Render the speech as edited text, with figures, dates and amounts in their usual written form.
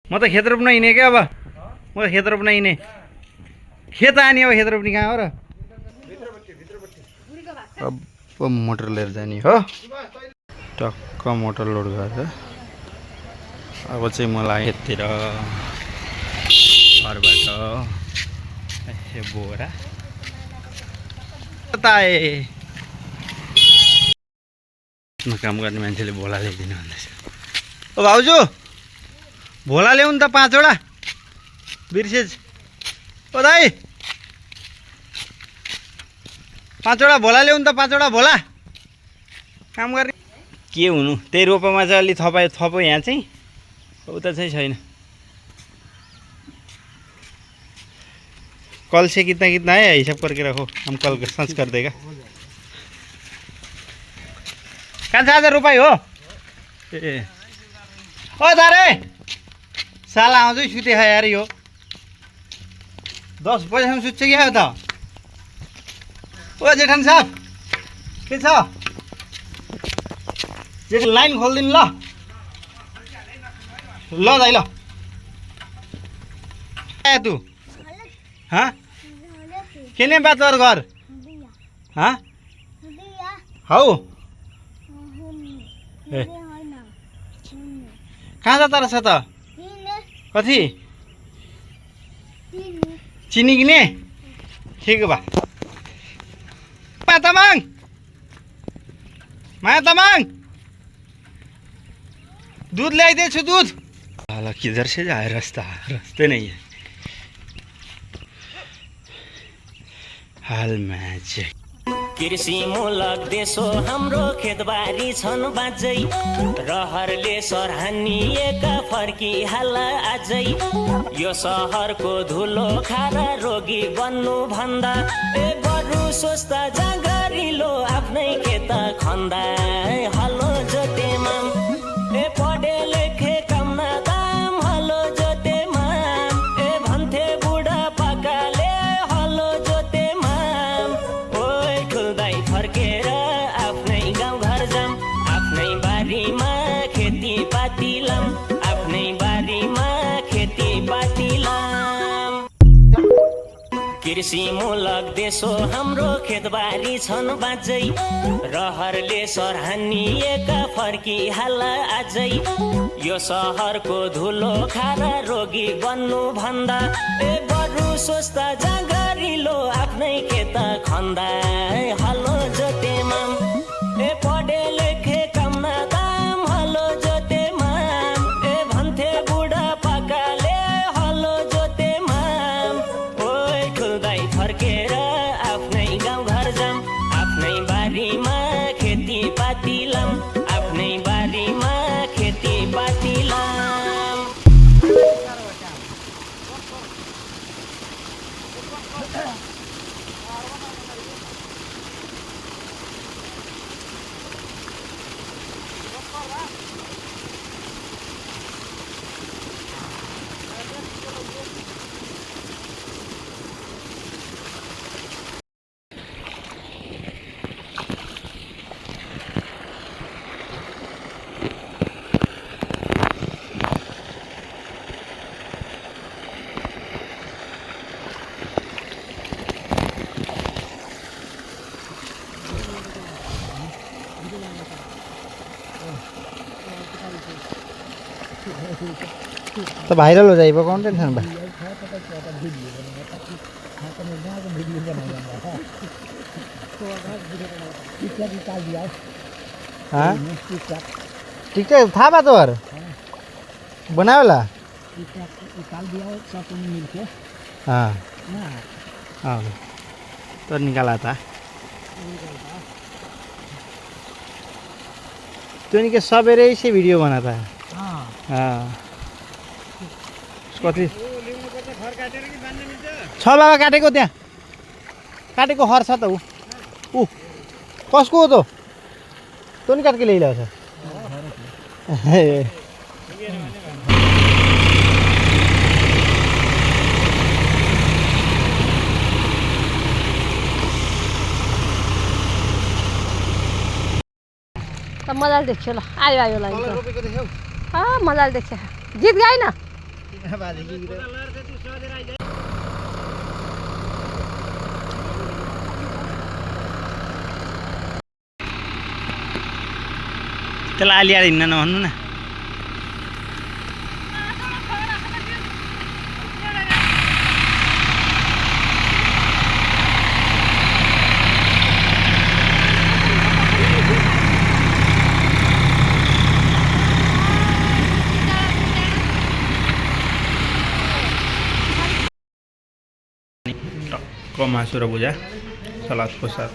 म त खेत रोप्न हिँडेँ क्या अब म त खेत रोप्न हिँडेँ खेत आने अब खेत रोप्ने कहाँ हो र अब मोटर लिएर जाने हो टक्क मोटर लोड गरेर अब चाहिँ मलाई यतिर घरबाट बोरा काम गर्ने मान्छेले भोला ल्याइदिनु भन्दैछ ओ भाउजू भोला ल्याउनु त 5 वटा बिर्सेज ओ दाइ 5 वटा भोला ल्याउनु त 5 वटा भोला काम गर्ने के हुनु त्यही रोपमा चाहिँ अलि थपो यहाँ चाहिँ उता चाहिँ छैन कल से कितना है हिसाब करके रखो हम कल सर्च कर देगा कहाँ से 1000 रुपये हो ए ओ दारे साला आउँदै सुते खा यार यो 10 बजेसम्म सुत्छ क्या हो त ओ जेठान साहब के छ जेठान लाइन खोलिदिनु ल दाइ ल आया तू हाँ किने बात और घर हाँ हौ ए कहाँ जाता रहेछ त कति चिनी किने ठिक बा माया तमाङ दूध ल्याइदिएछु दूध हाल किधर से जाए रास्ते नहीं है हाल मैच कृषि मूलक देश हो हाम्रो खेतबारी छन् बाँझै रहरले सराहनिएका फर्की हाल आजै यो सहरको धुलो खारा रोगी बन्नु भन्दा ए बरु सोच्दा जाँगरिलो आफ्नै खेत खन्दा हलो जोतेमा ए पढे लेखे काम न दाम हलो जोतेमा ए भन्थे बुढा पाकाले हलो जोतेमा ओइ खुल्दै फर्केर आफ्नै गाउँ घर जाम आफ्नै बारीमा खेतीपाती लाम आफ्नै बारीमा खेतीपाती लाम कृषि मूलक देश हो हाम्रो खेतबारी छन् बाँझै रहरले सराहनिएका फर्की हाल आजै यो सहरको धुलो खारा रोगी बन्नु भन्दा ए बरु सोच्दा जाँगरिलो आफ्नै खेत खन्दा हलो जोतेमा ए पढे लेखे काम न दाम हलो जोतेमा ए भन्थे बुढा पाकाले हलो जोतेमा ओइ खुल्दै फर्केर आफ्नै गाउँ घर जाम आफ्नै बारीमा खेतीपाती लाम आफ्नै बारीमा खेतीपाती लाम तो वायरल हो जाएगा कौन टेंशन बा हाँ टिकटॉक था बा तोर बनावेला हाँ हाँ तो निकाला था तो इनके सवेरे से वीडियो बनाता है हाँ कति छ बाबा काटेको त्यहाँ काटेको हर छ त ऊ कसको हो त नि काटके ल्याइरहेको छ मजाले देख्यो ल आयो आयो लाइन मजाले देख्छ गीत गाइन त्यसलाई अलिअलि हिँड्न नभन्नु न। टक्क मासु र भुजा सलादको साथ।